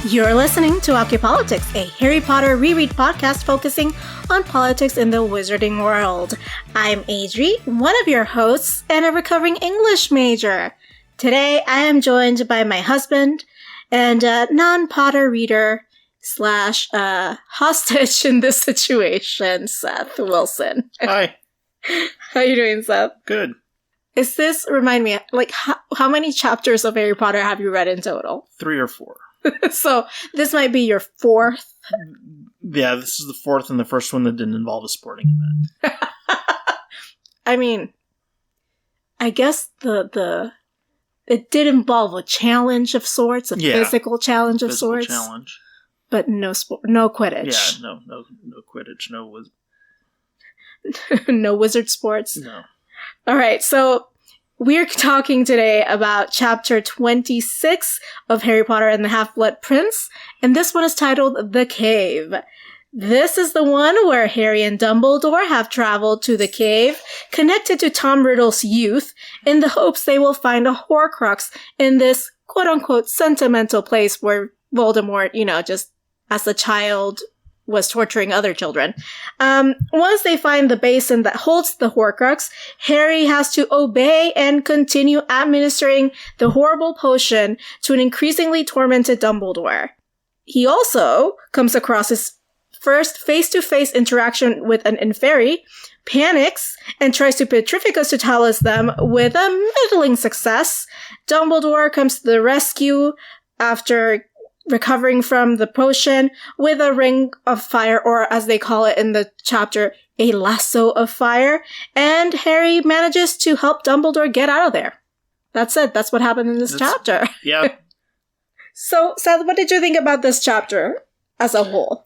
You're listening to Politics, a Harry Potter reread podcast focusing on politics in the wizarding world. I'm Adri, one of your hosts and a recovering English major. Today, I am joined by my husband and a non-Potter reader / hostage in this situation, Seth Wilson. Hi. How you doing, Seth? Good. Remind me, like, how many chapters of Harry Potter have you read in total? 3 or 4. So, this might be your 4th? Yeah, this is the 4th and the first one that didn't involve a sporting event. I mean, I guess it did involve a challenge of sorts, physical challenge of sorts. Challenge. But no Quidditch. Yeah, no Quidditch, no wizard sports. No. All right, so we're talking today about chapter 26 of Harry Potter and the Half-Blood Prince, and this one is titled The Cave. This is the one where Harry and Dumbledore have traveled to the cave, connected to Tom Riddle's youth, in the hopes they will find a Horcrux in this quote-unquote sentimental place where Voldemort, just as a child, was torturing other children. Once they find the basin that holds the Horcrux, Harry has to obey and continue administering the horrible potion to an increasingly tormented Dumbledore. He also comes across his first face-to-face interaction with an Inferi, panics, and tries to petrificus totalis them with a middling success. Dumbledore comes to the rescue after recovering from the potion with a ring of fire, or as they call it in the chapter, a lasso of fire, and Harry manages to help Dumbledore get out of there. That's it. That's what happened in this chapter. Yeah. So, Seth, what did you think about this chapter as a whole?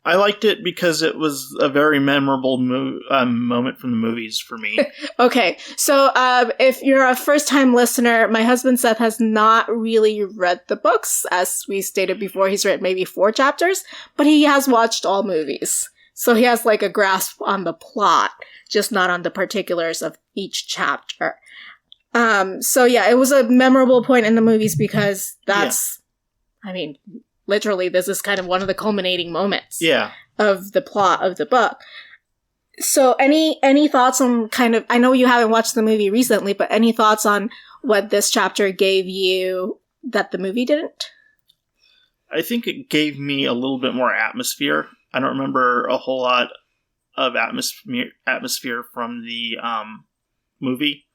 I liked it because it was a very memorable moment from the movies for me. Okay, so if you're a first-time listener, my husband Seth has not really read the books. As we stated before, he's read maybe 4 chapters, but he has watched all movies. So he has like a grasp on the plot, just not on the particulars of each chapter. So yeah, it was a memorable point in the movies because literally, this is kind of one of the culminating moments of the plot of the book. So any thoughts on I know you haven't watched the movie recently, but any thoughts on what this chapter gave you that the movie didn't? I think it gave me a little bit more atmosphere. I don't remember a whole lot of atmosphere from the movie.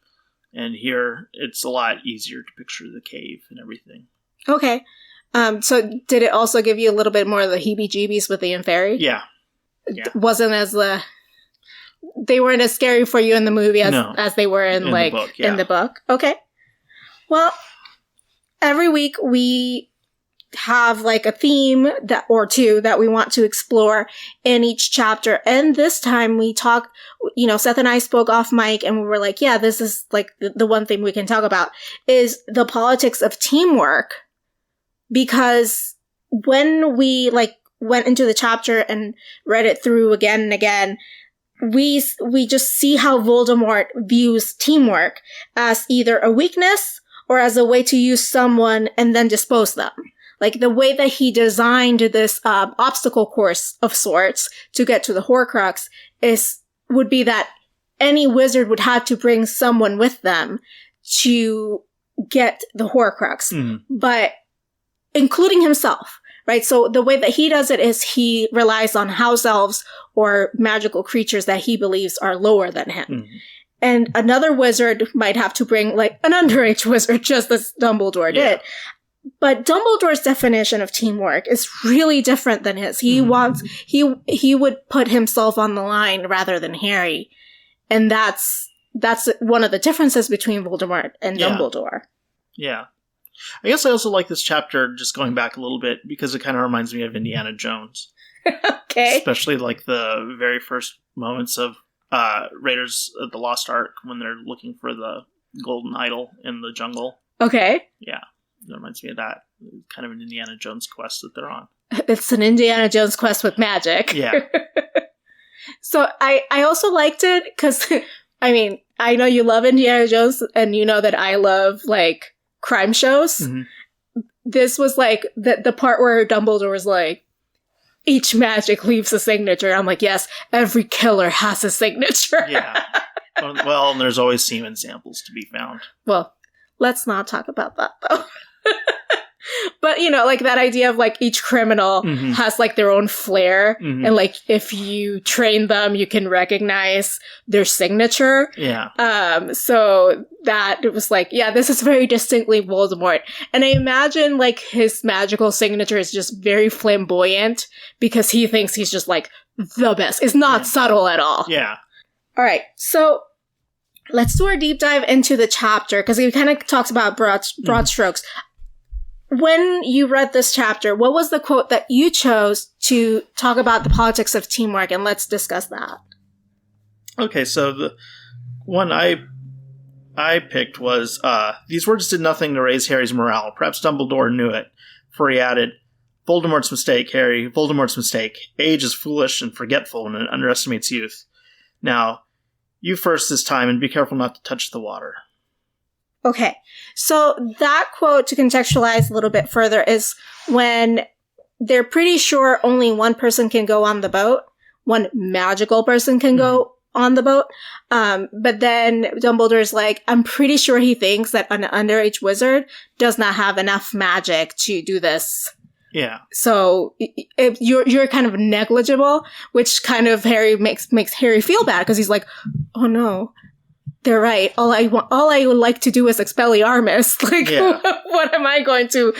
And here, it's a lot easier to picture the cave and everything. Okay. So did it also give you a little bit more of the heebie-jeebies with the Inferi? Yeah. They weren't as scary for you in the movie as they were in the book, in the book. Okay. Well, every week we have like a theme or two that we want to explore in each chapter. And this time we talk, Seth and I spoke off mic and we were like, yeah, this is like the one thing we can talk about is the politics of teamwork. Because when we went into the chapter and read it through again and again, we just see how Voldemort views teamwork as either a weakness or as a way to use someone and then dispose them. Like the way that he designed this obstacle course of sorts to get to the Horcrux would be that any wizard would have to bring someone with them to get the Horcrux. Mm. But including himself, right? So the way that he does it is he relies on house elves or magical creatures that he believes are lower than him. Mm-hmm. And another wizard might have to bring like an underage wizard, just as Dumbledore did. But Dumbledore's definition of teamwork is really different than his. He he would put himself on the line rather than Harry. And that's one of the differences between Voldemort and Dumbledore. Yeah. I guess I also like this chapter, just going back a little bit, because it kind of reminds me of Indiana Jones. Okay. Especially like the very first moments of Raiders of the Lost Ark when they're looking for the golden idol in the jungle. Okay. Yeah. It reminds me of that. Kind of an Indiana Jones quest that they're on. It's an Indiana Jones quest with magic. Yeah. So I also liked it because, I know you love Indiana Jones and you know that I love, crime shows. Mm-hmm. this was like the part where Dumbledore was like, each magic leaves a signature. I'm like, yes, every killer has a signature. Yeah. Well, and there's always semen samples to be found. Well, let's not talk about that, though. But, you know, like that idea of like each criminal has like their own flair. And like if you train them, you can recognize their signature. Yeah. So that it was like, yeah, this is very distinctly Voldemort. And I imagine like his magical signature is just very flamboyant because he thinks he's just like the best. It's not subtle at all. Yeah. All right. So let's do our deep dive into the chapter because he kind of talks about broad strokes. When you read this chapter, what was the quote that you chose to talk about the politics of teamwork? And let's discuss that. Okay, so the one I picked was, these words did nothing to raise Harry's morale. Perhaps Dumbledore knew it, for he added, Voldemort's mistake, Harry, Voldemort's mistake. Age is foolish and forgetful and it underestimates youth. Now, you first this time and be careful not to touch the water. Okay, so that quote, to contextualize a little bit further, is when they're pretty sure only one person can go on the boat. One magical person can go on the boat. But then Dumbledore's like, I'm pretty sure he thinks that an underage wizard does not have enough magic to do this. Yeah. So you're kind of negligible, which kind of makes Harry feel bad because he's like, oh no. They're right. All I would like to do is Expelliarmus. Like, what am I going to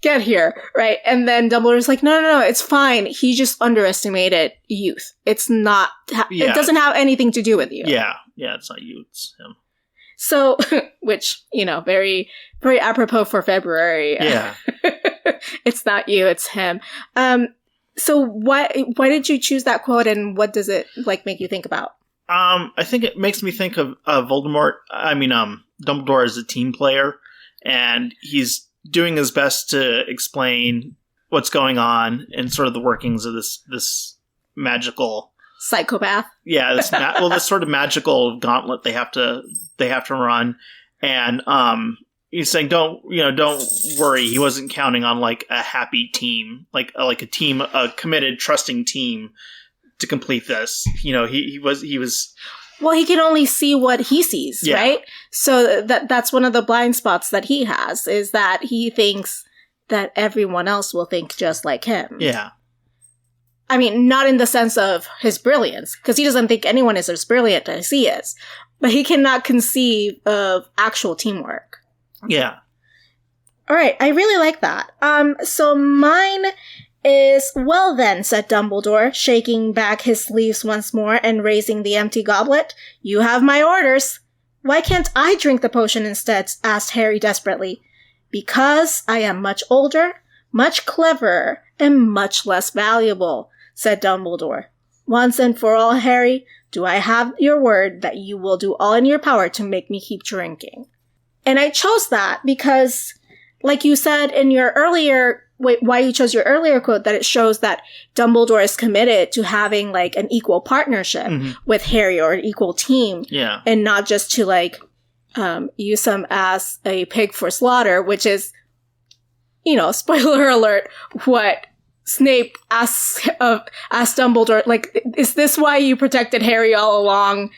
get here, right? And then Dumbledore's like, no, it's fine. He just underestimated youth. It's not. It doesn't have anything to do with you. Yeah, it's not you. It's him. So, which very, very apropos for February. Yeah, it's not you. It's him. So why did you choose that quote, and what does it like make you think about? I think it makes me think of Voldemort. I mean, Dumbledore is a team player, and he's doing his best to explain what's going on and sort of the workings of this magical psychopath. Yeah, this sort of magical gauntlet they have to run, and he's saying, don't worry. He wasn't counting on like a happy team, like a team, a committed, trusting team. To complete this, he was. Well, he can only see what he sees, right? So that's one of the blind spots that he has, is that he thinks that everyone else will think just like him. Yeah. I mean, not in the sense of his brilliance, because he doesn't think anyone is as brilliant as he is, but he cannot conceive of actual teamwork. Yeah. All right, I really like that. So mine is, well then, said Dumbledore, shaking back his sleeves once more and raising the empty goblet. You have my orders. Why can't I drink the potion instead? Asked Harry desperately. Because I am much older, much cleverer, and much less valuable, said Dumbledore. Once and for all, Harry, do I have your word that you will do all in your power to make me keep drinking? And I chose that because, like you said in your earlier why you chose your earlier quote, that it shows that Dumbledore is committed to having like an equal partnership with Harry, or an equal team. Yeah. And not just to like use him as a pig for slaughter, which is, spoiler alert, what Snape asks Dumbledore, like, is this why you protected Harry all along?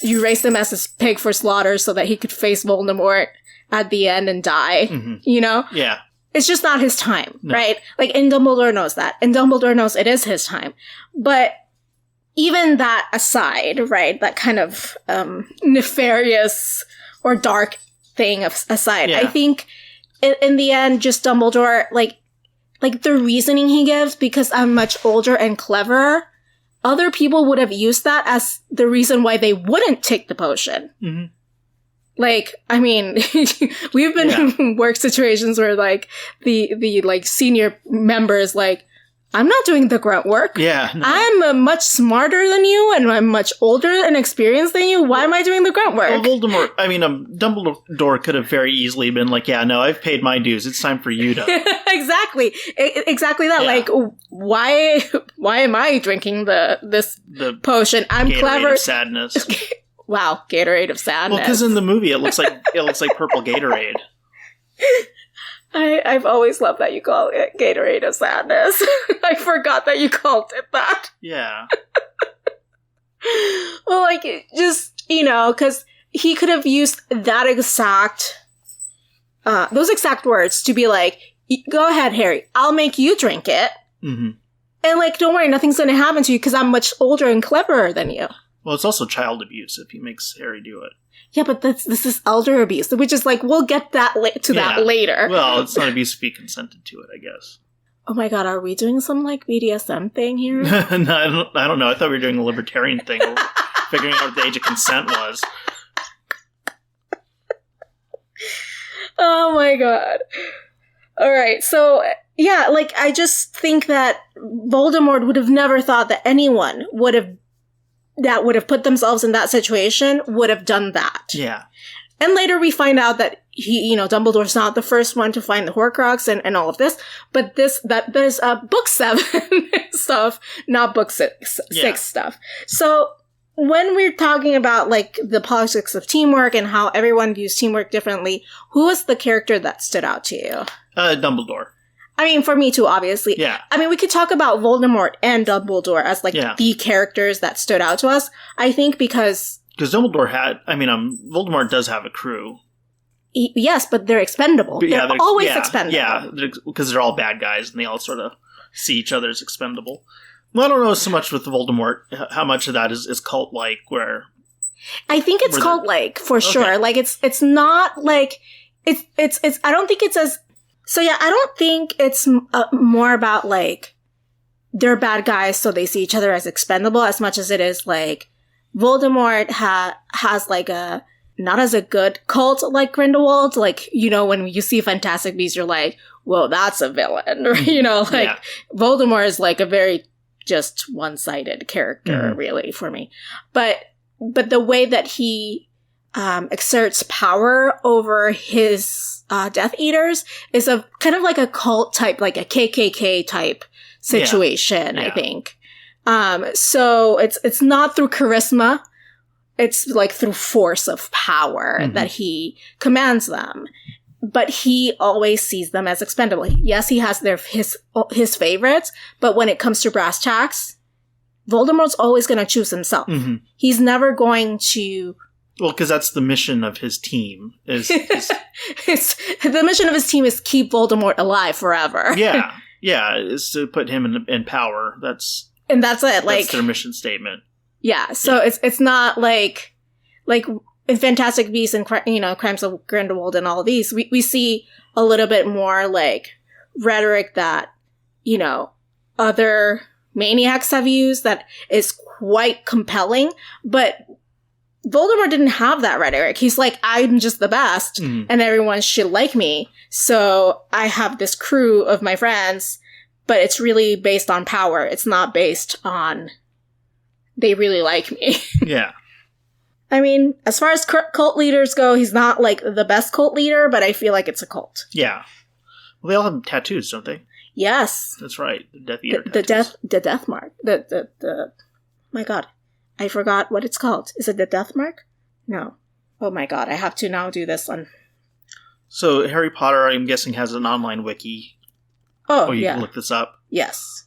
You raised him as a pig for slaughter so that he could face Voldemort at the end and die, Yeah. It's just not his time, right? Like, and Dumbledore knows that. And Dumbledore knows it is his time. But even that aside, right, that kind of nefarious or dark thing aside, I think in the end, just Dumbledore, like the reasoning he gives, because I'm much older and cleverer, other people would have used that as the reason why they wouldn't take the potion. Mm-hmm. Like, I mean, we've been in work situations where, like, the like, senior members, like, I'm not doing the grunt work. Yeah. No. I'm much smarter than you, and I'm much older and experienced than you. Why am I doing the grunt work? Well, Dumbledore could have very easily been like, yeah, no, I've paid my dues. It's time for you to... Exactly that. Yeah. Like, why am I drinking the potion? I'm Gatorade clever. Of Sadness. Wow, Gatorade of Sadness. Well, because in the movie it looks like purple Gatorade. I've always loved that you call it Gatorade of Sadness. I forgot that you called it that. Yeah. Well, like, just, because he could have used that exact, those exact words to be like, go ahead, Harry, I'll make you drink it. Mm-hmm. And, like, don't worry, nothing's going to happen to you because I'm much older and cleverer than you. Well, it's also child abuse if he makes Harry do it. Yeah, but this is elder abuse, which is like, we'll get that that later. Well, it's not abuse if he consented to it, I guess. Oh my god, are we doing some, like, BDSM thing here? No, I don't know. I thought we were doing a libertarian thing, figuring out what the age of consent was. Oh my god. Alright, so, yeah, like, I just think that Voldemort would have never thought that anyone that would have put themselves in that situation would have done that. Yeah. And later we find out that Dumbledore's not the first one to find the Horcrux and all of this, but there's book 7 stuff, not book 6 stuff. So when we're talking about, like, the politics of teamwork and how everyone views teamwork differently, who was the character that stood out to you? Dumbledore. I mean, for me too, obviously. Yeah. I mean, we could talk about Voldemort and Dumbledore as, like, the characters that stood out to us. I think because Voldemort does have a crew. Yes, but they're expendable. They're always expendable. Yeah, because they're all bad guys and they all sort of see each other as expendable. Well, I don't know so much with Voldemort, how much of that is cult-like, where... I think it's cult-like, for sure. Like, it's not, like... It's I don't think it's as... So, yeah, I don't think it's more about, like, they're bad guys so they see each other as expendable as much as it is, like, Voldemort has, like, not as a good cult like Grindelwald. Like, when you see Fantastic Beasts, you're like, whoa, that's a villain. Voldemort is, like, a very just one-sided character, really, for me. But the way that he exerts power over his Death Eaters is a kind of like a cult type, like a KKK type situation, I think. So it's not through charisma. It's like through force of power that he commands them. But he always sees them as expendable. Yes, he has his favorites, but when it comes to brass tacks, Voldemort's always going to choose himself. Mm-hmm. He's never going to... Well, because that's the mission of his team. The mission of his team is keep Voldemort alive forever. Yeah, is to put him in power. That's it. That's their mission statement. Yeah, so it's not like in Fantastic Beasts and Crimes of Grindelwald and all of these, we see a little bit more like rhetoric that other maniacs have used that is quite compelling, but Voldemort didn't have that rhetoric. He's like, I'm just the best, and everyone should like me. So I have this crew of my friends, but it's really based on power. It's not based on they really like me. Yeah. I mean, as far as cult leaders go, he's not, like, the best cult leader, but I feel like it's a cult. Yeah. Well, they all have tattoos, don't they? Yes. That's right. The Death Eater tattoos. The death mark. My god. I forgot what it's called. Is it the death mark? No. Oh my god, I have to now do this one. So, Harry Potter, I'm guessing, has an online wiki. Oh, you can look this up. Yes.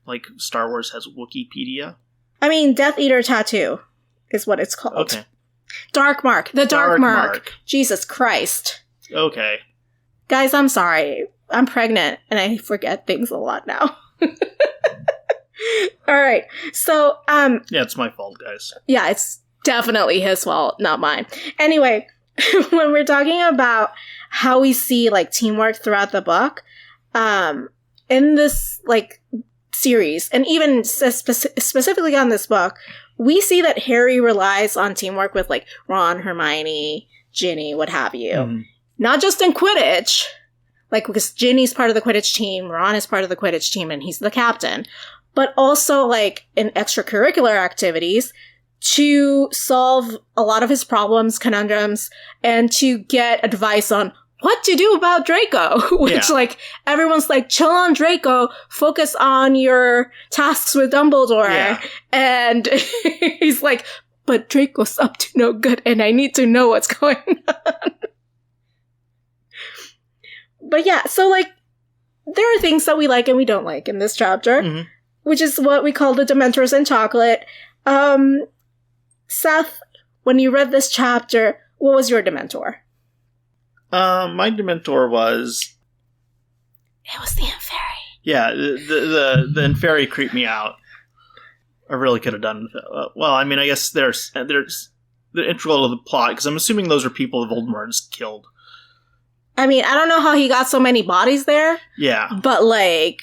Like Star Wars has Wikipedia? I mean, Death Eater tattoo is what it's called. Okay. Dark Mark. The Dark Mark. Jesus Christ. Okay. Guys, I'm sorry. I'm pregnant, and I forget things a lot now. All right. So, yeah, it's my fault, guys. Yeah, it's definitely his fault, not mine. Anyway, when we're talking about how we see, like, teamwork throughout the book, in this, like, series, and even specifically on this book, we see that Harry relies on teamwork with, like, Ron, Hermione, Ginny, what have you. Mm-hmm. Not just in Quidditch, like, because Ginny's part of the Quidditch team, Ron is part of the Quidditch team, and he's the captain, but also, like, in extracurricular activities to solve a lot of his problems, conundrums, and to get advice on what to do about Draco, which, like, everyone's like, chill on Draco, focus on your tasks with Dumbledore. Yeah. And he's like, but Draco's up to no good, and I need to know what's going on. But yeah, so, like, there are things that we like and we don't like in this chapter, which is what we call the Dementors and chocolate. Seth, when you read this chapter, what was your Dementor? My Dementor was... It was the Inferi. Yeah, the Inferi creeped me out. I really could have done... well, I mean, I guess there's the integral to the plot, because I'm assuming those are people that Voldemort has killed. I mean, I don't know how he got so many bodies there. Yeah. But, like,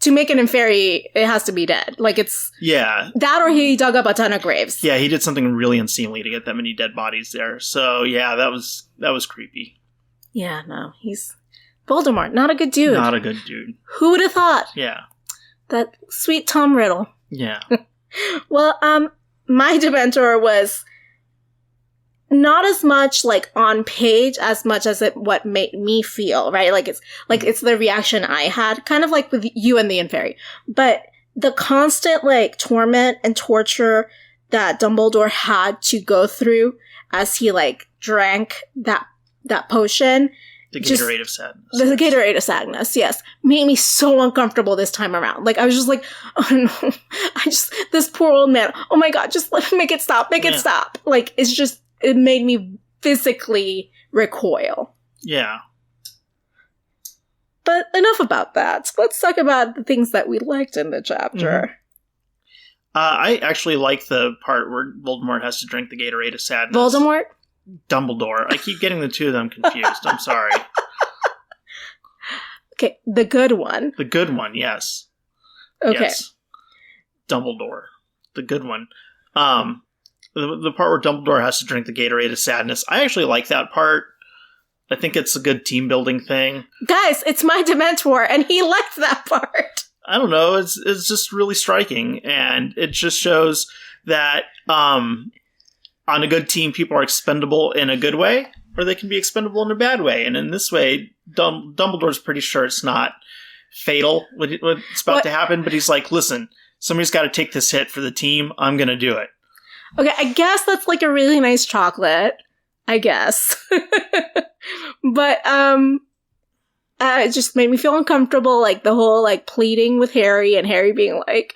to make an Inferi, it has to be dead. Like, it's... Yeah. That or he dug up a ton of graves. Yeah, he did something really unseemly to get that many dead bodies there. So, yeah, that was creepy. Yeah, no, he's... Voldemort, not a good dude. Not a good dude. Who would have thought? Yeah. That sweet Tom Riddle. Yeah. Well, my Dementor was not as much, like, on page as much as what made me feel, right? Like, it's the reaction I had, kind of like with you and the Inferi. But the constant, like, torment and torture that Dumbledore had to go through as he, like, drank that potion... The Gatorade of Sadness. The Gatorade of Sadness, yes. Made me so uncomfortable this time around. Like, I was just like, oh no. This poor old man. Oh my god, just make it stop. Make it stop. Like, it made me physically recoil. Yeah. But enough about that. Let's talk about the things that we liked in the chapter. I actually like the part where Voldemort has to drink the Gatorade of Sadness. Voldemort? Dumbledore. I keep getting the two of them confused. I'm sorry. Okay, the good one. The good one, yes. Okay. Yes. Dumbledore. The good one. The part where Dumbledore has to drink the Gatorade of Sadness. I actually like that part. I think it's a good team building thing. Guys, it's my Dementor, and he liked that part. I don't know. It's just really striking, and it just shows that on a good team, people are expendable in a good way, or they can be expendable in a bad way. And in this way, Dumbledore's pretty sure it's not fatal what's about to happen, but he's like, listen, somebody's got to take this hit for the team. I'm going to do it. Okay, I guess that's like a really nice chocolate. I guess. But it just made me feel uncomfortable, like the whole like pleading with Harry and Harry being like,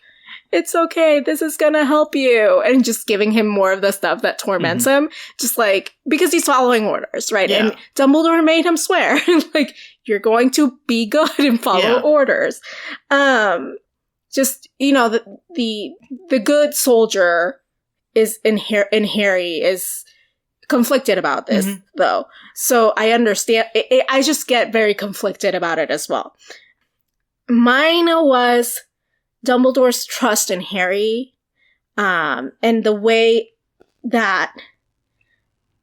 it's okay, this is gonna help you, and just giving him more of the stuff that torments him, just like, because he's following orders, right? Yeah. And Dumbledore made him swear, like, you're going to be good and follow orders. Just, you know, the good soldier is in Harry is conflicted about this, though. So I understand, I just get very conflicted about it as well. Mine was Dumbledore's trust in Harry, and the way that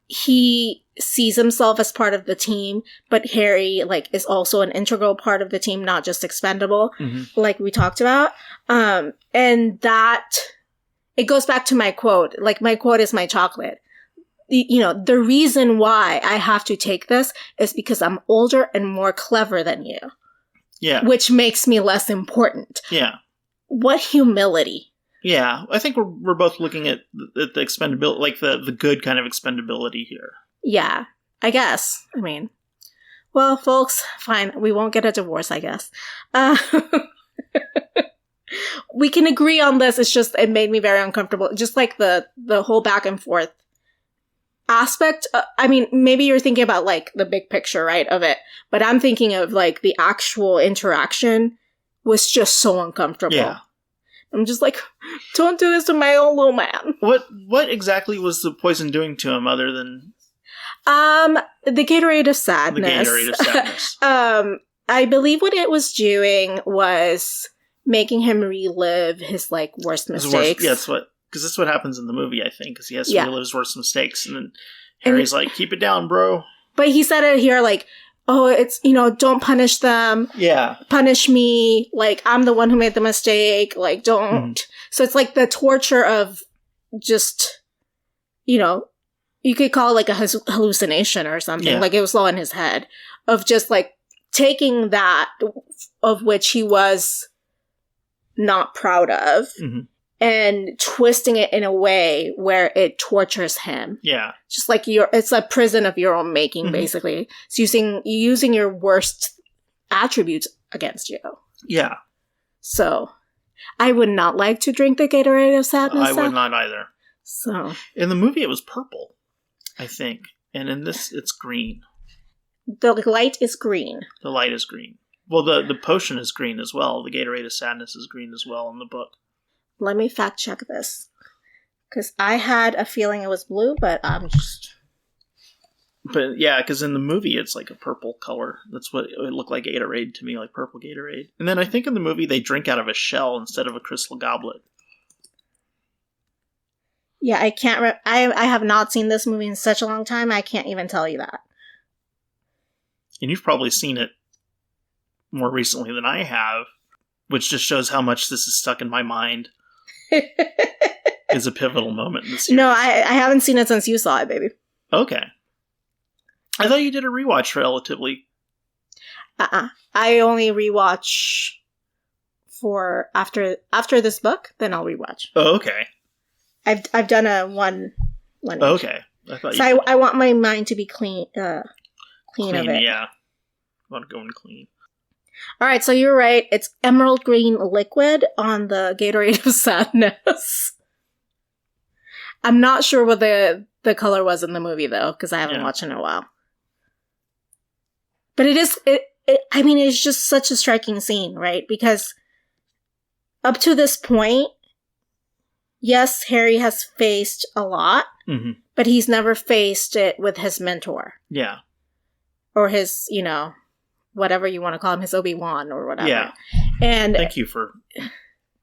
he sees himself as part of the team, but Harry, like, is also an integral part of the team, not just expendable, like we talked about. And that, it goes back to my quote. Like, my quote is my chocolate. You know, the reason why I have to take this is because I'm older and more clever than you. Yeah. Which makes me less important. Yeah. What humility. Yeah, I think we're both looking at the expendability, like the good kind of expendability here. Yeah, I guess. I mean, well, folks, fine. We won't get a divorce, I guess. We can agree on this. It's just, it made me very uncomfortable. Just like the whole back and forth aspect. I mean, maybe you're thinking about like the big picture, right, of it. But I'm thinking of like the actual interaction was just so uncomfortable. Yeah. I'm just like, don't do this to my old little man. What exactly was the poison doing to him other than... The Gatorade of Sadness. The Gatorade of Sadness. I believe what it was doing was making him relive his, like, worst mistakes. Yeah, because that's what happens in the movie, I think, because he has to relive his worst mistakes. And then Harry's like, keep it down, bro. But he said it here, like, oh, it's, you know, don't punish them. Yeah. Punish me. Like, I'm the one who made the mistake. Like, don't. So it's like the torture of just, you know, you could call it like a hallucination or something. Yeah. Like, it was all in his head. Of just, like, taking that of which he was not proud of and twisting it in a way where it tortures him. Yeah. Just like it's a prison of your own making, basically. It's using your worst attributes against you. Yeah. So, I would not like to drink the Gatorade of Sadness. I would not either. So. In the movie, it was purple, I think. And in this, it's green. The light is green. The light is green. Well, the potion is green as well. The Gatorade of Sadness is green as well in the book. Let me fact check this. Because I had a feeling it was blue, but I'm just... But yeah, because in the movie, it's like a purple color. That's what it looked like Gatorade to me, like purple Gatorade. And then I think in the movie, they drink out of a shell instead of a crystal goblet. Yeah, I can't... I have not seen this movie in such a long time, I can't even tell you that. And you've probably seen it more recently than I have, which just shows how much this is stuck in my mind. Is a pivotal moment in the series. No, I haven't seen it since you saw it, baby. Okay. I thought you did a rewatch relatively. I only rewatch for after this book, then I'll rewatch. Oh, okay. I've done a one. Okay. I want my mind to be clean of it. Yeah. I want to go in clean. All right, so you're right. It's emerald green liquid on the Gatorade of Sadness. I'm not sure what the color was in the movie, though, because I haven't watched it in a while. But it's just such a striking scene, right? Because up to this point, yes, Harry has faced a lot, but he's never faced it with his mentor. Yeah. Or his, whatever you want to call him, his Obi-Wan or whatever. Yeah. And thank you for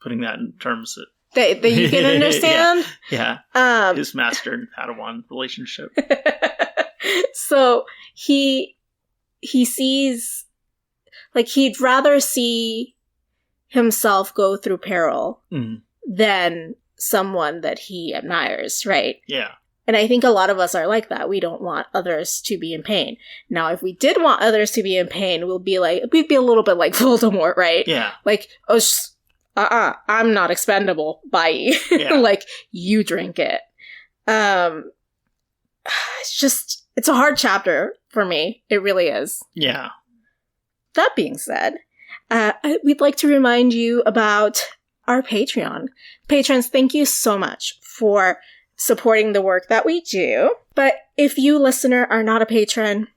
putting that in terms that you can understand. Yeah. His master and Padawan relationship. So he sees, like, he'd rather see himself go through peril than someone that he admires, right? Yeah. And I think a lot of us are like that. We don't want others to be in pain. Now, if we did want others to be in pain, we'd be a little bit like Voldemort, right? Yeah. Like, I'm not expendable. Bye. Yeah. Like, you drink it. It's a hard chapter for me. It really is. Yeah. That being said, we'd like to remind you about our Patreon. Patrons, thank you so much for supporting the work that we do. But if you, listener, are not a patron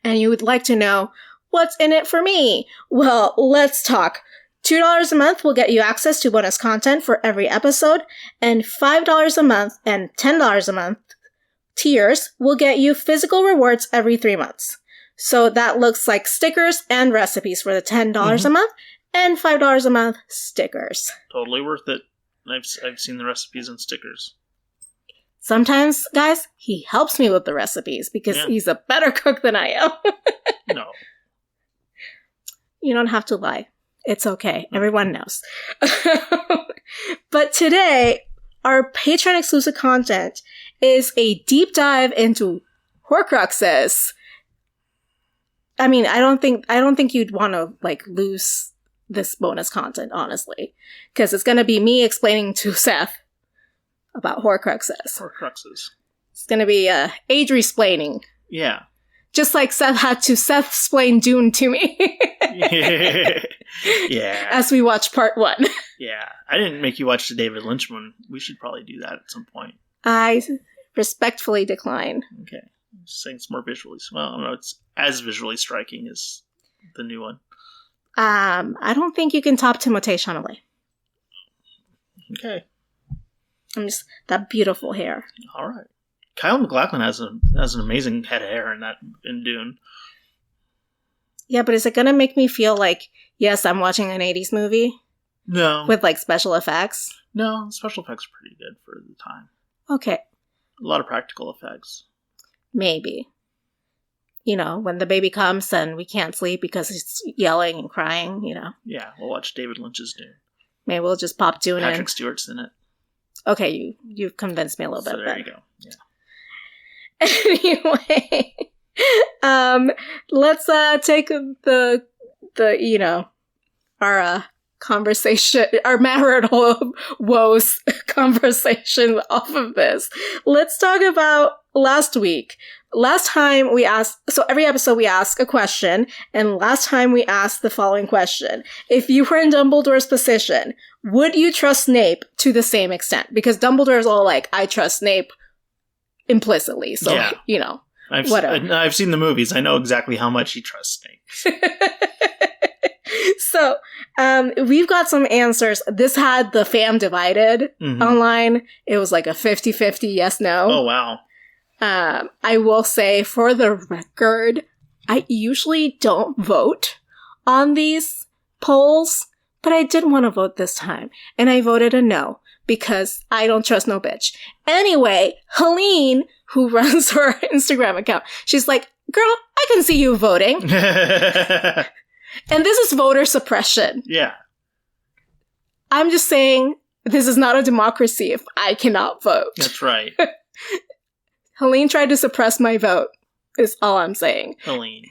and you would like to know what's in it for me, well, let's talk. $2 a month will get you access to bonus content for every episode, and $5 a month and $10 a month tiers will get you physical rewards every 3 months. So that looks like stickers and recipes for the $10 a month, and $5 a month stickers. Totally worth it. I've seen the recipes and stickers. Sometimes, guys, he helps me with the recipes because he's a better cook than I am. No. You don't have to lie. It's okay. Everyone knows. But today, our Patreon exclusive content is a deep dive into Horcruxes. I mean, I don't think you'd want to lose this bonus content, honestly, because it's going to be me explaining to Seth about Horcruxes. It's going to be Adri explaining. Yeah. Just like Seth had to explain Dune to me. Yeah. As we watch part 1. Yeah. I didn't make you watch the David Lynch one. We should probably do that at some point. I respectfully decline. Okay. I'm just saying it's more visually... Well, I don't know. It's as visually striking as the new one. I don't think you can top Timothée Chalamet. Okay. I'm just... That beautiful hair. All right. Kyle MacLachlan has an amazing head of hair in Dune. Yeah, but is it going to make me feel like, yes, I'm watching an 80s movie? No. With, special effects? No, special effects are pretty good for the time. Okay. A lot of practical effects. Maybe. When the baby comes and we can't sleep because it's yelling and crying, Yeah, we'll watch David Lynch's Dune. Maybe we'll just pop Dune in. Patrick Stewart's in it. Okay, you've convinced me a little bit. There you go. Yeah. Anyway, let's take our conversation, our marital woes conversation off of this. Let's talk about last week. Last time we asked, so every episode we ask a question, and last time we asked the following question. If you were in Dumbledore's position, would you trust Snape to the same extent? Because Dumbledore's all like, I trust Snape implicitly. So, you know, whatever. I've seen the movies. I know exactly how much he trusts Snape. So, we've got some answers. This had the fam divided online. It was like a 50-50 yes, no. Oh, wow. I will say, for the record, I usually don't vote on these polls, but I did want to vote this time. And I voted a no, because I don't trust no bitch. Anyway, Helene, who runs her Instagram account, she's like, girl, I can see you voting. And this is voter suppression. Yeah. I'm just saying, this is not a democracy if I cannot vote. That's right. Helene tried to suppress my vote, is all I'm saying. Helene.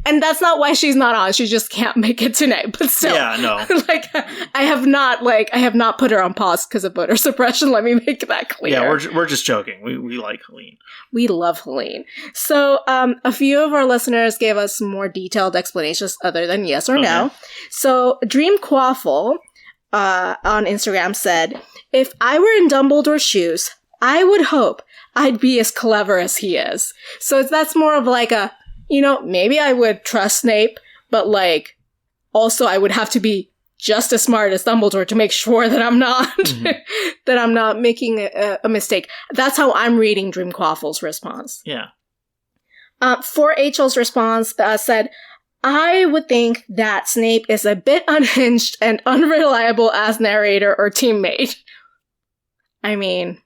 And that's not why she's not on. She just can't make it tonight. But still. Yeah, no. I have not put her on pause because of voter suppression. Let me make that clear. Yeah, we're just joking. We like Helene. We love Helene. So, a few of our listeners gave us more detailed explanations other than yes or no. So, Dream Quaffle, on Instagram said, if I were in Dumbledore's shoes, I would hope I'd be as clever as he is. So that's more of like a, you know, maybe I would trust Snape, but like, also I would have to be just as smart as Dumbledore to make sure that I'm not, that I'm not making a mistake. That's how I'm reading Dream Quaffle's response. Yeah. 4HL's response said, I would think that Snape is a bit unhinged and unreliable as narrator or teammate. I mean,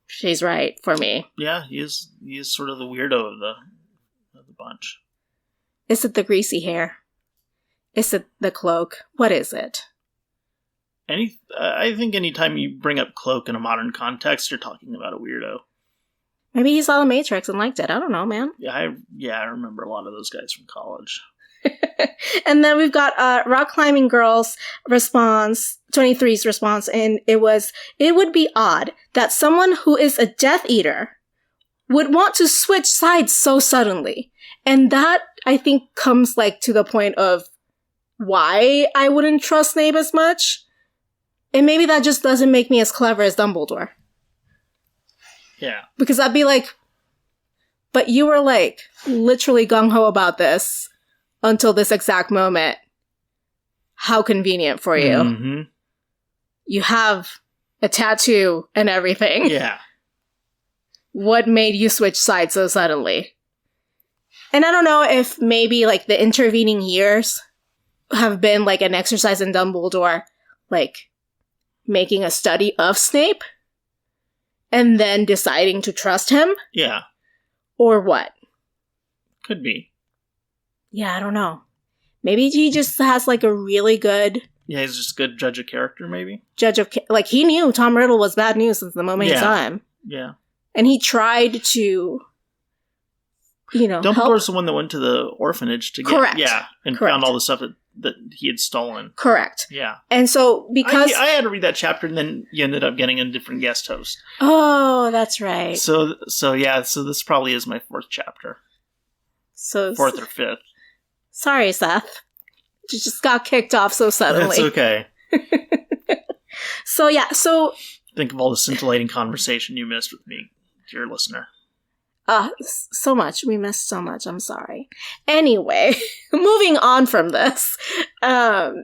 she's right for me. Yeah, he is sort of the weirdo of the bunch. Is it the greasy hair? Is it the cloak? What is it? I think anytime you bring up cloak in a modern context, you're talking about a weirdo. Maybe he saw The Matrix and liked it. I don't know, man. Yeah, I remember a lot of those guys from college. And then we've got Rock Climbing Girl's response, 23's response, and it would be odd that someone who is a Death Eater would want to switch sides so suddenly. And that, I think, comes like to the point of why I wouldn't trust Snape as much. And maybe that just doesn't make me as clever as Dumbledore. Yeah. Because I'd be like, but you were like literally gung-ho about this until this exact moment. How convenient for you. Mm-hmm. You have a tattoo and everything. Yeah. What made you switch sides so suddenly? And I don't know if maybe like the intervening years have been like an exercise in Dumbledore, like making a study of Snape and then deciding to trust him. Yeah. Or what? Could be. Yeah, I don't know. Maybe he just has like a really good... Yeah, he's just a good judge of character, maybe? Like, he knew Tom Riddle was bad news since the moment he saw him. Yeah. And he tried to, you know, Dumbledore's the one that went to the orphanage to get... Correct. Yeah, and found all the stuff that he had stolen. Correct. Yeah. And so, because... I had to read that chapter, and then you ended up getting a different guest host. Oh, that's right. So this probably is my fourth chapter. So fourth or fifth. Sorry, Seth. You just got kicked off so suddenly. That's okay. So... Think of all the scintillating conversation you missed with me, dear listener. So much. We missed so much. I'm sorry. Anyway, moving on from this, that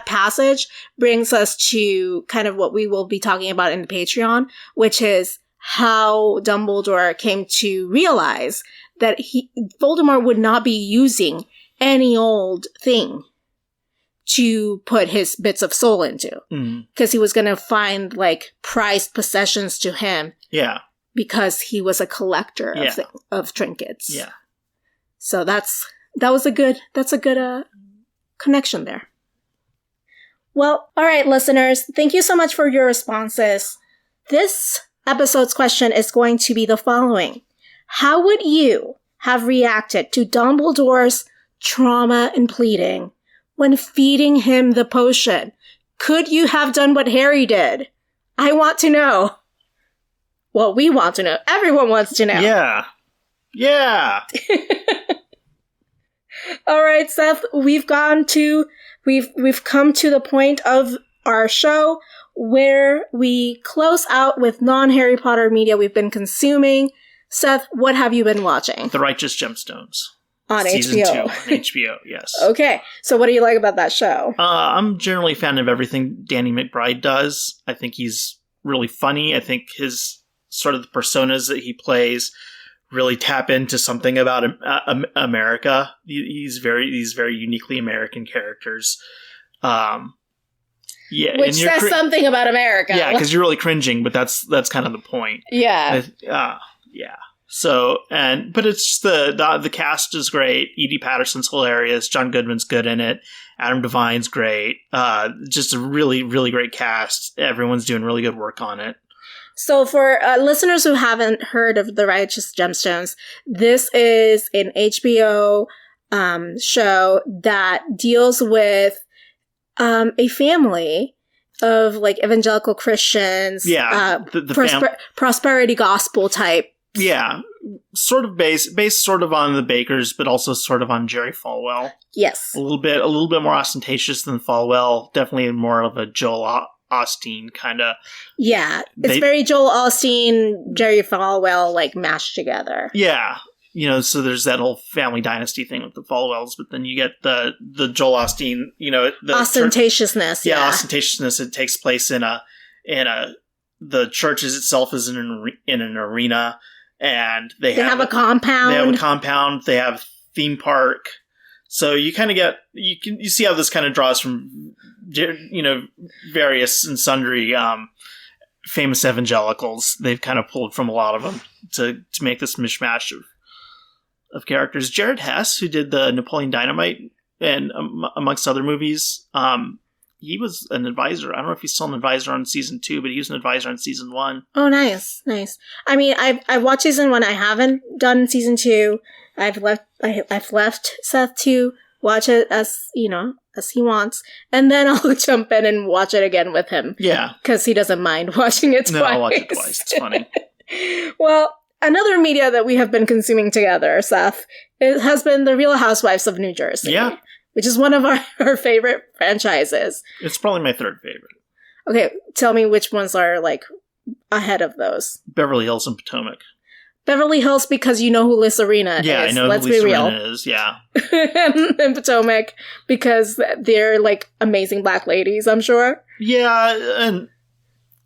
passage brings us to kind of what we will be talking about in the Patreon, which is how Dumbledore came to realize that Voldemort would not be using any old thing to put his bits of soul into. Because he was going to find, like, prized possessions to him. Yeah. Because he was a collector of trinkets. Yeah. So that's a good connection there. Well, all right, listeners. Thank you so much for your responses. This episode's question is going to be the following. How would you have reacted to Dumbledore's trauma and pleading when feeding him the potion? Could you have done what Harry did? I want to know. Well, we want to know. Everyone wants to know. Yeah. Yeah. All right, Seth, we've come to the point of our show where we close out with non-Harry Potter media we've been consuming. Seth, what have you been watching? The Righteous Gemstones. On Season HBO. 2 on HBO, yes. Okay, so what do you like about that show? I'm generally a fan of everything Danny McBride does. I think he's really funny. I think his sort of the personas that he plays really tap into something about America. These very uniquely American characters. Yeah, which says something about America. Yeah, because you're really cringing, but that's kind of the point. Yeah. Yeah. So, but it's just the cast is great. Edie Patterson's hilarious. John Goodman's good in it. Adam Devine's great. Just a really, really great cast. Everyone's doing really good work on it. So for listeners who haven't heard of The Righteous Gemstones, this is an HBO show that deals with a family of like evangelical Christians. Yeah. Prosperity gospel type. Yeah. Sort of based sort of on the Bakers, but also sort of on Jerry Falwell. Yes. A little bit more ostentatious than Falwell. Definitely more of a Joel Osteen kind of. Yeah. It's very Joel Osteen, Jerry Falwell, like mashed together. Yeah. You know, so there's that whole family dynasty thing with the Falwells, but then you get the Joel Osteen, you know, the ostentatiousness. Yeah, ostentatiousness. It takes place the church itself is in an arena, and they have a compound. They have a compound. They have theme park. So you kind of get you see how this kind of draws from, you know, various and sundry famous evangelicals. They've kind of pulled from a lot of them to make this mishmash of characters. Jared Hess, who did the Napoleon Dynamite and amongst other movies, he was an advisor. I don't know if he's still an advisor on season 2, but he was an advisor on season 1. Oh, nice. I mean, I've watched season 1. I haven't done season 2. I've left Seth to watch it as he wants, and then I'll jump in and watch it again with him. Yeah, because he doesn't mind watching it twice. No, I'll watch it twice. It's funny. Well, another media that we have been consuming together, Seth, it has been The Real Housewives of New Jersey. Yeah. Which is one of our favorite franchises. It's probably my third favorite. Okay, tell me which ones are, like, ahead of those. Beverly Hills and Potomac. Beverly Hills because you know who Liz Arena is. Yeah, I know who Liz Arena is, yeah. And Potomac because they're, like, amazing black ladies, I'm sure. Yeah, and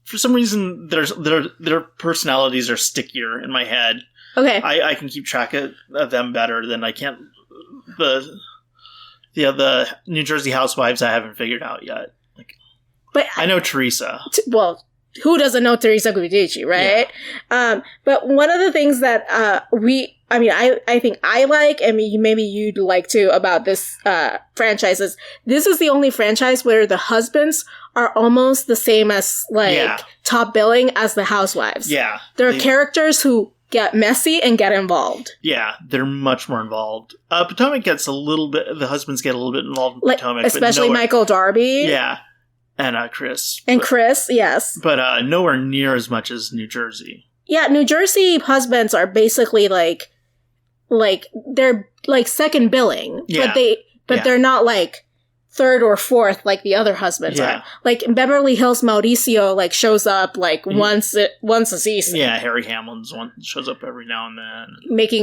for some reason, their personalities are stickier in my head. Okay. I can keep track of them better than I can the New Jersey Housewives I haven't figured out yet. But I know Teresa. Well, who doesn't know Teresa Guidici, right? Yeah. But one of the things that I think I like, and maybe you'd like to about this franchise is this is the only franchise where the husbands are almost the same as top billing as the housewives. Yeah. There are characters who get messy and get involved. Yeah, they're much more involved. Potomac gets a little bit, the husbands get a little bit involved in Potomac. Especially Michael Darby. Yeah. And Chris. Chris, yes. But nowhere near as much as New Jersey. Yeah, New Jersey husbands are basically like they're like second billing. Yeah. But they're not like third or fourth like the other husbands are. Like in Beverly Hills, Mauricio like shows up like once a season. Yeah, Harry Hamlin's one shows up every now and then.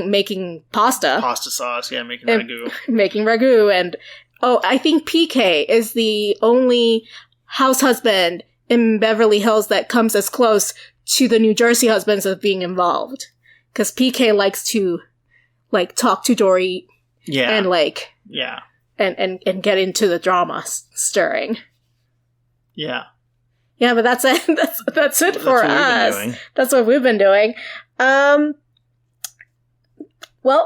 Making pasta sauce. Yeah, making ragu. Making ragu, and I think PK is the only house husband in Beverly Hills that comes as close to the New Jersey husbands of being involved, because PK likes to like talk to Dory. Yeah, and like And get into the drama stirring. Yeah. Yeah, but that's it. That's it for us. That's what we've been doing. Well,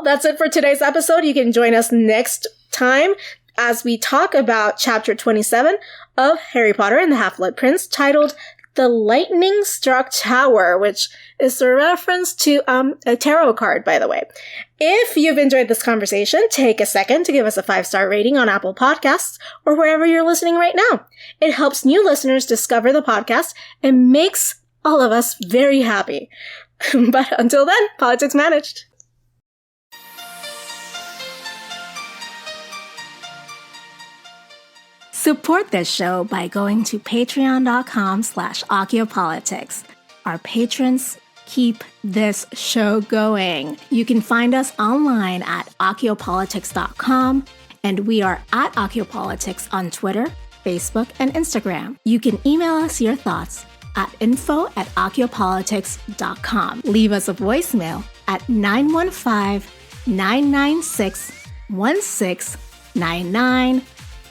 that's it for today's episode. You can join us next time as we talk about Chapter 27 of Harry Potter and the Half-Blood Prince, titled The Lightning Struck Tower, which is a reference to a tarot card, by the way. If you've enjoyed this conversation, take a second to give us a 5-star rating on Apple Podcasts or wherever you're listening right now. It helps new listeners discover the podcast and makes all of us very happy. But until then, politics managed. Support this show by going to patreon.com/occhiopolitics. Our patrons keep this show going. You can find us online at occhiopolitics.com, and we are at occhiopolitics on Twitter, Facebook, and Instagram. You can email us your thoughts at info@occhiopolitics.com. Leave us a voicemail at 915-996-1699,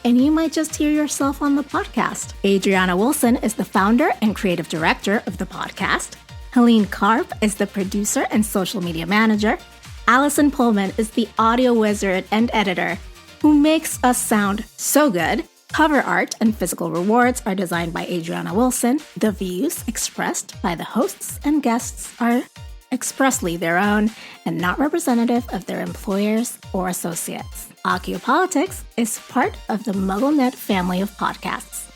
and you might just hear yourself on the podcast. Adriana Wilson is the founder and creative director of the podcast. Helene Karp is the producer and social media manager. Allison Pullman is the audio wizard and editor who makes us sound so good. Cover art and physical rewards are designed by Adriana Wilson. The views expressed by the hosts and guests are expressly their own and not representative of their employers or associates. Occiopolitics is part of the MuggleNet family of podcasts.